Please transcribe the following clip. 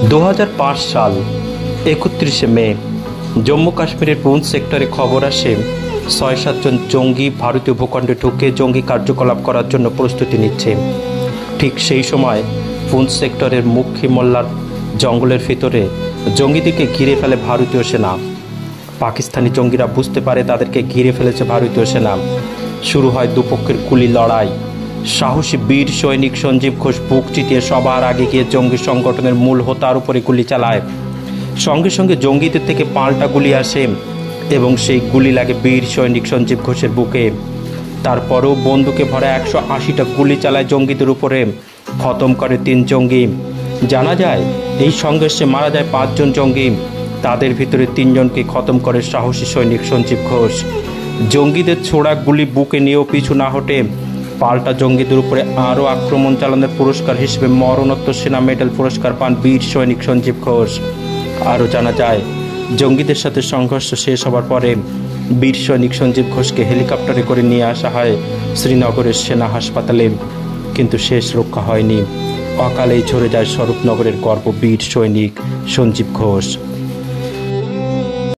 2005 সাল 31 মে জম্মু কাশ্মীরের পুঞ্চ সেক্টরে খবর আসে ৬-৭ জন জঙ্গি ভারতীয় ভূখণ্ডে ঢুকে জঙ্গি কার্যকলাপ করার জন্য প্রস্তুতি নিচ্ছে। ঠিক সেই সময় পুঞ্চ সেক্টরের মুখী মোল্লার জঙ্গলের ভিতরে জঙ্গিদেরকে ঘিরে ফেলে ভারতীয় সেনা। পাকিস্তানি জঙ্গিরা বুঝতে পারে তাদেরকে ঘিরে ফেলেছে ভারতীয় সেনা। শুরু হয় দুপক্ষের গুলি লড়াই। সাহসী বীর সৈনিক সঞ্জীব ঘোষ বুক চিতিয়ে সবার আগে গিয়ে জঙ্গি সংগঠনের মূল হোতার উপরে গুলি চালায়। সঙ্গে সঙ্গে জঙ্গিদের থেকে পাল্টা গুলি আসে এবং সেই গুলি লাগে বীর সৈনিক সঞ্জীব ঘোষের বুকে। তারপরেও বন্দুকে ভরা 180টা গুলি চালায় জঙ্গিদের উপরে, খতম করে 3 জঙ্গি। জানা যায় এই সংঘর্ষে মারা যায় 5 জন জঙ্গি। তাদের ভিতরে 3 জনকে খতম করে সাহসী সৈনিক সঞ্জীব ঘোষ। জঙ্গিদের ছোড়া গুলি বুকে নিয়েও পিছু না হটে পাল্টা জঙ্গিদের উপরে আরও আক্রমণ চালানোর পুরস্কার হিসেবে মরণোত্তর সেনা মেডেল পুরস্কার পান বীর সৈনিক সঞ্জীব ঘোষ। আরও জানা যায় জঙ্গিদের সাথে সংঘর্ষ শেষ হবার পরে বীর সৈনিক সঞ্জীব ঘোষকে হেলিকপ্টারে করে নিয়ে আসা হয় শ্রীনগরের সেনা হাসপাতালে, কিন্তু শেষ রক্ষা হয়নি। অকালেই ঝরে যায় স্বরূপনগরের গর্ব বীর সৈনিক সঞ্জীব ঘোষ।